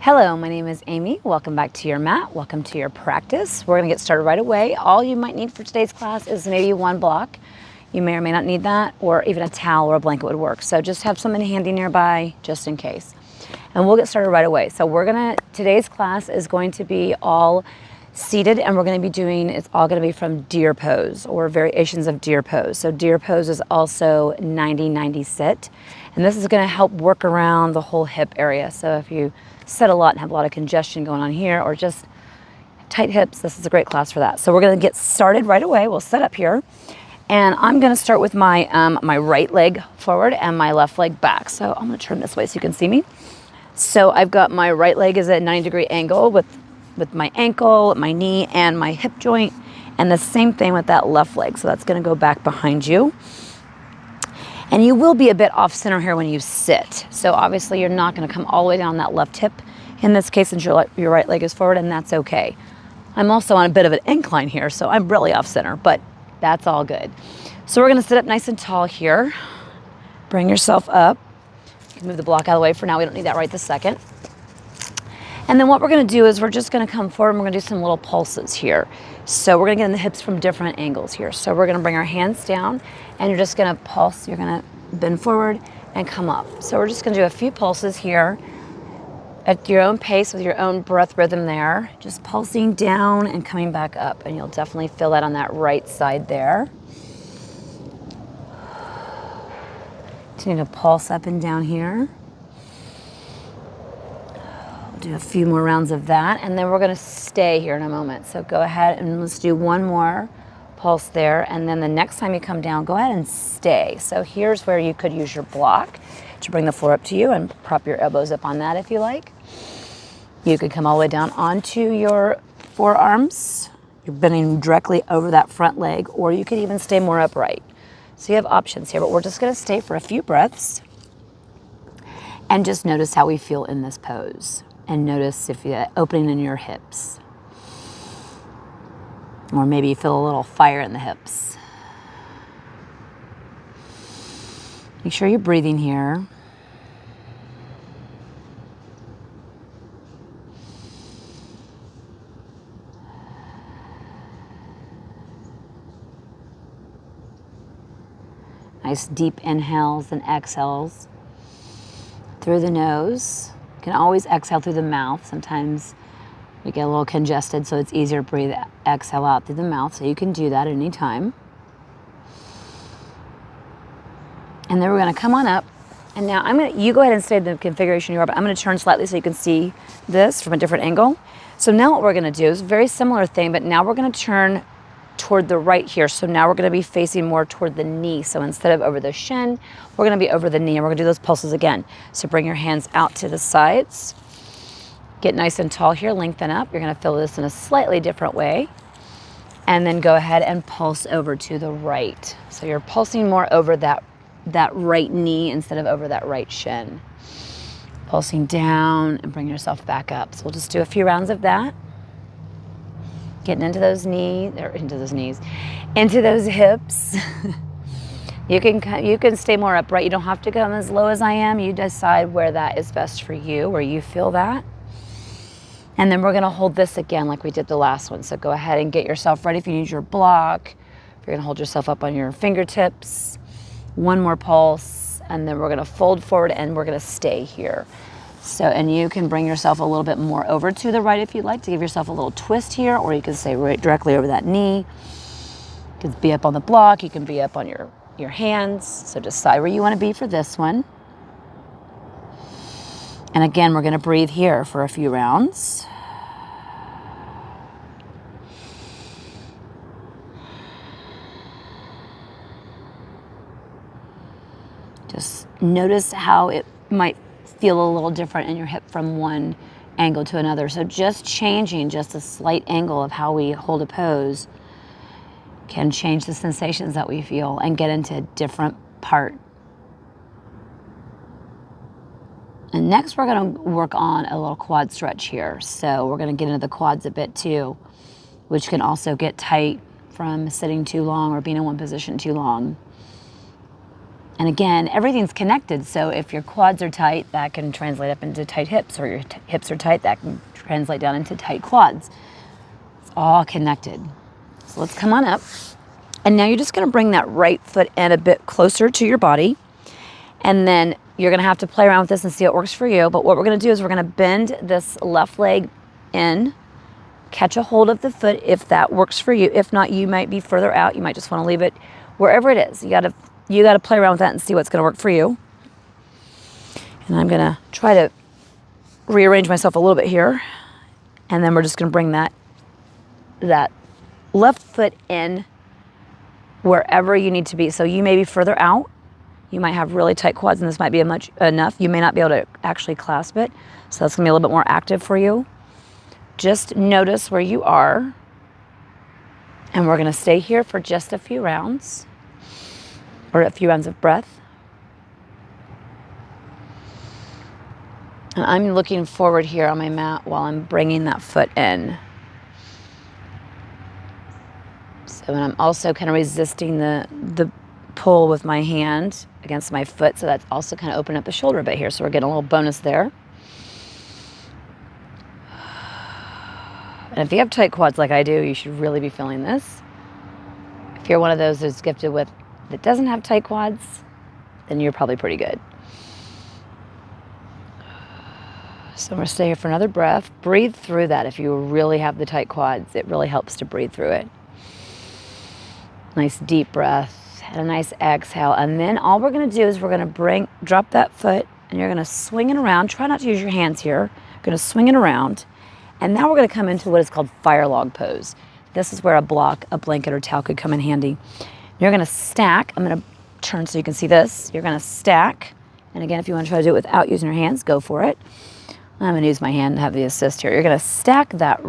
Hello, my name is Amy. Welcome back to your mat. Welcome to your practice. We're going to get started right away. All you might need for today's class is maybe one block. You may or may not need that, or even a towel or a blanket would work. So just have something handy nearby just in case. And we'll get started right away. So today's class is going to be all seated, and we're going to be doing, it's all going to be from deer pose or variations of deer pose. So deer pose is also 90-90 sit. And this is going to help work around the whole hip area. So if you sit a lot and have a lot of congestion going on here or just tight hips, this is a great class for that. So we're going to get started right away. We'll set up here. And I'm going to start with my, my right leg forward and my left leg back. So I'm going to turn this way so you can see me. So I've got my right leg is at a 90-degree angle with my ankle, my knee, and my hip joint. And the same thing with that left leg. So that's going to go back behind you. And you will be a bit off center here when you sit. So obviously you're not going to come all the way down that left hip. In this case, since your right leg is forward, and that's okay. I'm also on a bit of an incline here, so I'm really off center, but that's all good. So we're going to sit up nice and tall here. Bring yourself up. You can move the block out of the way for now. We don't need that right this second. And then what we're going to do is we're just going to come forward and we're going to do some little pulses here. So we're going to get in the hips from different angles here. So we're going to bring our hands down and you're just going to pulse. You're going to bend forward and come up. So we're just going to do a few pulses here at your own pace with your own breath rhythm there. Just pulsing down and coming back up. And you'll definitely feel that on that right side there. Continue to pulse up and down here. Do a few more rounds of that, and then we're going to stay here in a moment. So go ahead and let's do one more pulse there, and then the next time you come down, go ahead and stay. So here's where you could use your block to bring the floor up to you and prop your elbows up on that if you like. You could come all the way down onto your forearms. You're bending directly over that front leg, or you could even stay more upright. So you have options here, but we're just going to stay for a few breaths and just notice how we feel in this pose. And notice if you're opening in your hips. Or maybe you feel a little fire in the hips. Make sure you're breathing here. Nice deep inhales and exhales through the nose. You can always exhale through the mouth. Sometimes we get a little congested, so it's easier to breathe, exhale out through the mouth. So you can do that at any time. And then we're going to come on up. And now you go ahead and stay in the configuration you are, but I'm going to turn slightly so you can see this from a different angle. So now what we're going to do is a very similar thing, but now we're going to turn toward the right here. So now we're going to be facing more toward the knee. So instead of over the shin, we're going to be over the knee, and we're going to do those pulses again. So bring your hands out to the sides. Get nice and tall here, lengthen up. You're going to feel this in a slightly different way. And then go ahead and pulse over to the right. So you're pulsing more over that right knee instead of over that right shin. Pulsing down and bring yourself back up. So we'll just do a few rounds of that. Getting into those knees, into those hips. You can stay more upright. You don't have to come as low as I am. You decide where that is best for you, where you feel that. And then we're going to hold this again like we did the last one. So go ahead and get yourself ready if you need your block. If you're going to hold yourself up on your fingertips. One more pulse, and then we're going to fold forward and we're going to stay here. So, and you can bring yourself a little bit more over to the right if you'd like to give yourself a little twist here, or you can stay right directly over that knee. You can be up on the block, you can be up on your hands. So decide where you want to be for this one. And again, we're going to breathe here for a few rounds. Just notice how it might feel a little different in your hip from one angle to another. So just changing just a slight angle of how we hold a pose can change the sensations that we feel and get into a different part. And next we're going to work on a little quad stretch here. So we're going to get into the quads a bit too, which can also get tight from sitting too long or being in one position too long. And again, everything's connected. So if your quads are tight, that can translate up into tight hips, or your hips are tight, that can translate down into tight quads. It's all connected. So let's come on up. And now you're just going to bring that right foot in a bit closer to your body. And then you're going to have to play around with this and see what works for you. But what we're going to do is we're going to bend this left leg in, catch a hold of the foot if that works for you. If not, you might be further out. You might just want to leave it wherever it is. You got to play around with that and see what's going to work for you. And I'm going to try to rearrange myself a little bit here. And then we're just going to bring that left foot in wherever you need to be. So you may be further out. You might have really tight quads, and this might be enough. You may not be able to actually clasp it. So that's going to be a little bit more active for you. Just notice where you are. And we're going to stay here for just a few rounds, or a few rounds of breath. And I'm looking forward here on my mat while I'm bringing that foot in. So and I'm also kind of resisting the pull with my hand against my foot. So that's also kind of opening up the shoulder a bit here. So we're getting a little bonus there. And if you have tight quads like I do, you should really be feeling this. If you're one of those that's gifted with that doesn't have tight quads, then you're probably pretty good. So I'm going to stay here for another breath. Breathe through that. If you really have the tight quads, it really helps to breathe through it. Nice deep breath and a nice exhale. And then all we're going to do is we're going to drop that foot, and you're going to swing it around. Try not to use your hands here. You're going to swing it around. And now we're going to come into what is called fire log pose. This is where a block, a blanket, or towel could come in handy. You're going to stack. I'm going to turn so you can see this. You're going to stack. And again, if you want to try to do it without using your hands, go for it. I'm going to use my hand and have the assist here. You're going to stack that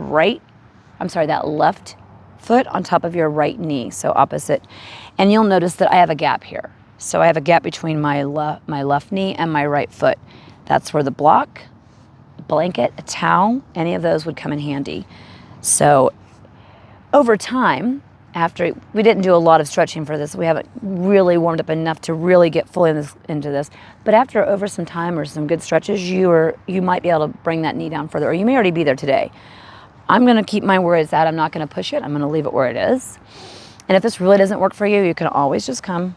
left foot on top of your right knee, so opposite. And you'll notice that I have a gap here. So I have a gap between my left knee and my right foot. That's where the block, a blanket, a towel, any of those would come in handy. So over time, after we didn't do a lot of stretching for this, we haven't really warmed up enough to really get fully into this. But after over some time or some good stretches, you might be able to bring that knee down further, or you may already be there today. I'm going to keep mine where it's at. I'm not going to push it. I'm going to leave it where it is. And if this really doesn't work for you, you can always just come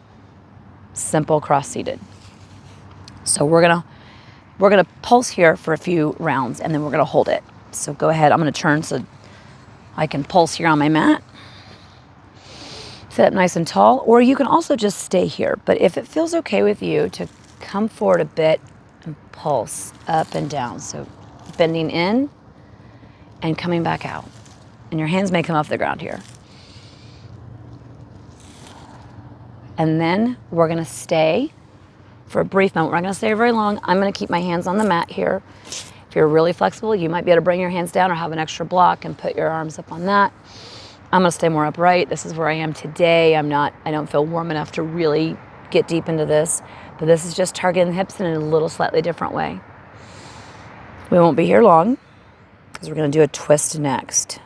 simple cross-seated. So we're going to pulse here for a few rounds, and then we're going to hold it. So go ahead. I'm going to turn so I can pulse here on my mat. Sit up nice and tall, or you can also just stay here. But if it feels okay with you to come forward a bit and pulse up and down. So bending in and coming back out. And your hands may come off the ground here. And then we're going to stay for a brief moment. We're not going to stay very long. I'm going to keep my hands on the mat here. If you're really flexible, you might be able to bring your hands down or have an extra block and put your arms up on that. I'm going to stay more upright. This is where I am today. I don't feel warm enough to really get deep into this, but this is just targeting the hips in a little slightly different way. We won't be here long because we're going to do a twist next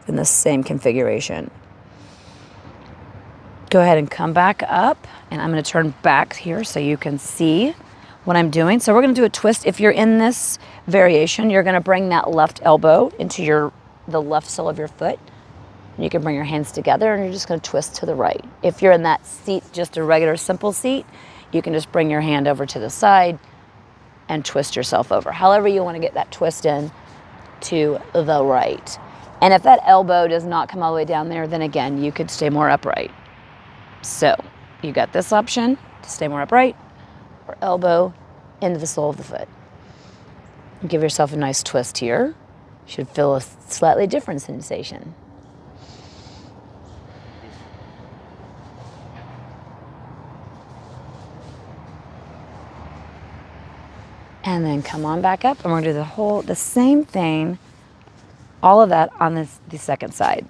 in the same configuration. Go ahead and come back up, and I'm going to turn back here so you can see what I'm doing. So we're going to do a twist. If you're in this variation, you're going to bring that left elbow into the left sole of your foot. And you can bring your hands together, and you're just going to twist to the right. If you're in that seat, just a regular simple seat, you can just bring your hand over to the side and twist yourself over. However you want to get that twist in to the right. And if that elbow does not come all the way down there, then again, you could stay more upright. So you got this option to stay more upright, or elbow into the sole of the foot. And give yourself a nice twist here. You should feel a slightly different sensation. And then come on back up, and we're going to do the same thing, all of that on the second side.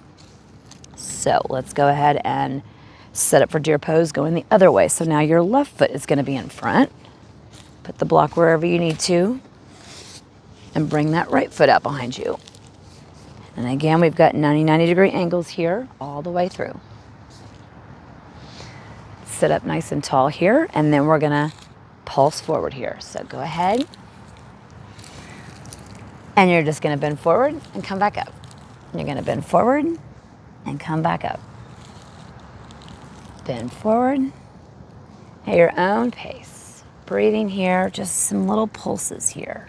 So let's go ahead and set up for deer pose going the other way. So now your left foot is going to be in front. Put the block wherever you need to, and bring that right foot out behind you. And again, we've got 90 degree angles here all the way through. sit up nice and tall here, and then we're gonna pulse forward here. So go ahead. And you're just gonna bend forward and come back up. You're gonna bend forward and come back up. Bend forward at your own pace. Breathing here, just some little pulses here.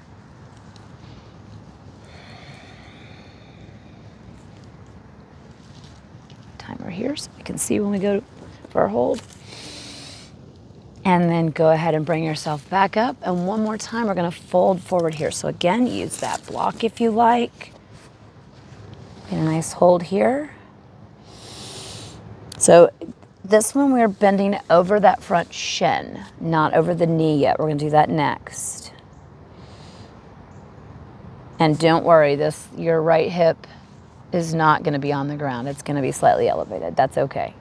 Timer here so we can see when we go for our hold. And then go ahead and bring yourself back up. And one more time, we're gonna fold forward here. So again, use that block if you like. Get a nice hold here. So this one we're bending over that front shin, not over the knee yet. We're gonna do that next. And don't worry, your right hip is not gonna be on the ground. It's gonna be slightly elevated. That's okay.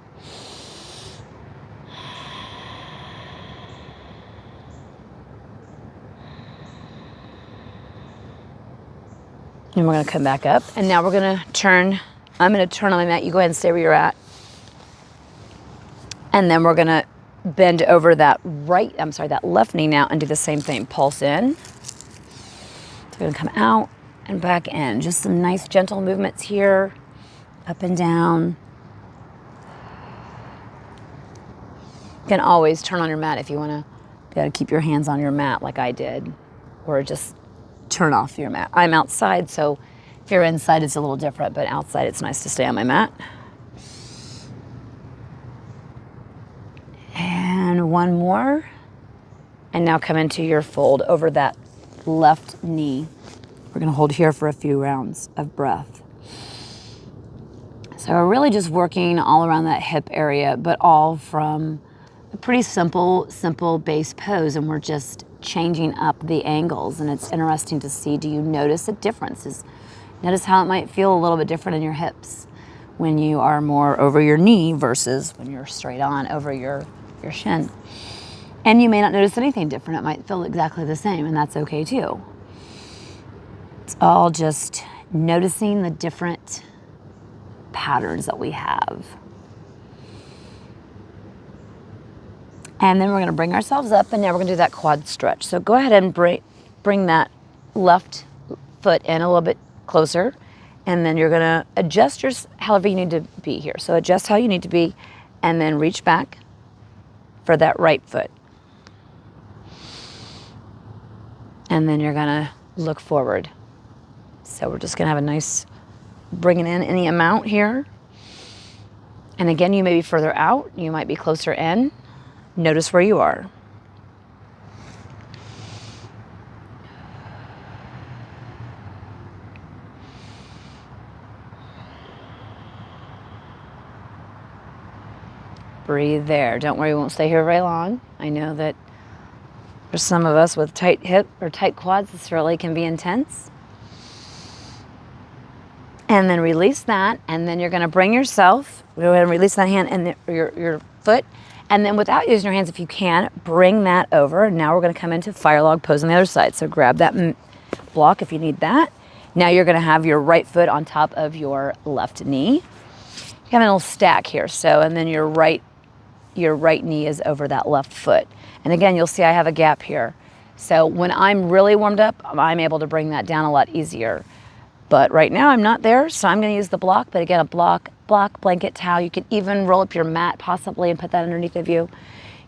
And we're gonna come back up. And now we're gonna turn. I'm gonna turn on my mat. You go ahead and stay where you're at. And then we're gonna bend over that left knee now and do the same thing. Pulse in. So we're gonna come out and back in. Just some nice gentle movements here, up and down. You can always turn on your mat if you wanna be able to keep your hands on your mat like I did, or just turn off your mat. I'm outside, so if you're inside, it's a little different, but outside, it's nice to stay on my mat. And one more. And now come into your fold over that left knee. We're gonna hold here for a few rounds of breath. So we're really just working all around that hip area, but all from a pretty simple base pose, and we're just changing up the angles. And it's interesting to see, do you notice a difference? Notice how it might feel a little bit different in your hips when you are more over your knee versus when you're straight on over your shin. And you may not notice anything different. It might feel exactly the same, and that's okay too. It's all just noticing the different patterns that we have. And then we're gonna bring ourselves up, and now we're gonna do that quad stretch. So go ahead and bring that left foot in a little bit closer, and then you're gonna adjust however you need to be here. So adjust how you need to be, and then reach back for that right foot. And then you're gonna look forward. So we're just gonna have a nice bringing in any amount here. And again, you may be further out, you might be closer in. Notice where you are. Breathe there. Don't worry, we won't stay here very long. I know that for some of us with tight hip or tight quads, this really can be intense. And then release that, and then you're gonna bring yourself, go ahead and release that hand and your foot, and then without using your hands, if you can, bring that over. And now we're gonna come into fire log pose on the other side. So grab that block if you need that. Now you're gonna have your right foot on top of your left knee. You have a little stack here, so, and then your right knee is over that left foot. And again, you'll see I have a gap here. So when I'm really warmed up, I'm able to bring that down a lot easier. But right now I'm not there, so I'm gonna use the block. But again, a block, blanket, towel. You could even roll up your mat possibly and put that underneath of you.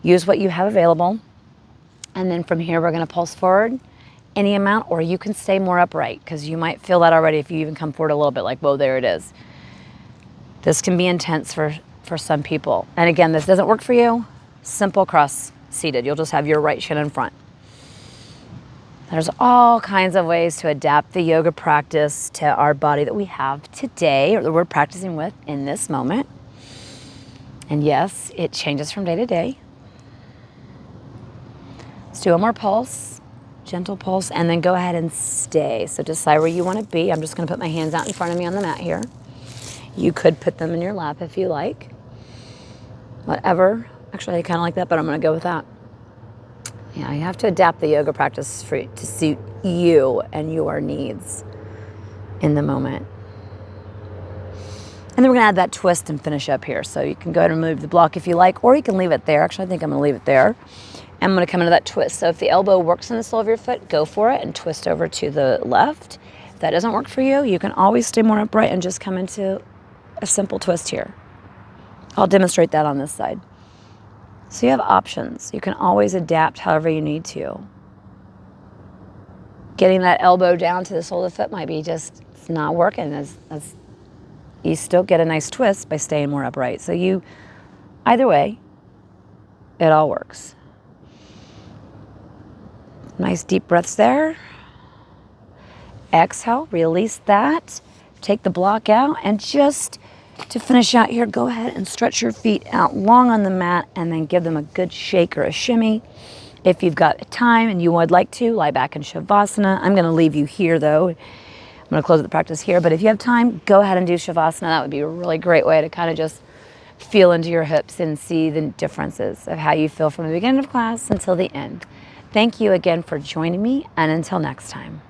Use what you have available. And then from here, we're gonna pulse forward any amount, or you can stay more upright, because you might feel that already if you even come forward a little bit, like, whoa, there it is. This can be intense for some people. And again, this doesn't work for you, simple cross seated. You'll just have your right shin in front. There's all kinds of ways to adapt the yoga practice to our body that we have today, or that we're practicing with in this moment. And yes, it changes from day to day. Let's do one more pulse, gentle pulse, and then go ahead and stay. So decide where you want to be. I'm just going to put my hands out in front of me on the mat here. You could put them in your lap if you like. Whatever. Actually, I kind of like that, but I'm going to go with that. Yeah, you have to adapt the yoga practice to suit you and your needs in the moment. And then we're gonna add that twist and finish up here. So you can go ahead and remove the block if you like, or you can leave it there. Actually, I think I'm gonna leave it there. And I'm gonna come into that twist. So if the elbow works in the sole of your foot, go for it and twist over to the left. If that doesn't work for you, you can always stay more upright and just come into a simple twist here. I'll demonstrate that on this side. So you have options. You can always adapt however you need to. Getting that elbow down to the sole of the foot might be just, it's not working as you still get a nice twist by staying more upright. So you, either way, it all works. Nice deep breaths there. Exhale, release that. Take the block out, and just to finish out here, go ahead and stretch your feet out long on the mat and then give them a good shake or a shimmy. If you've got time and you would like to, lie back in Shavasana. I'm gonna leave you here though. I'm gonna close the practice here, but if you have time, go ahead and do Shavasana. That would be a really great way to kind of just feel into your hips and see the differences of how you feel from the beginning of class until the end. Thank you again for joining me, and until next time.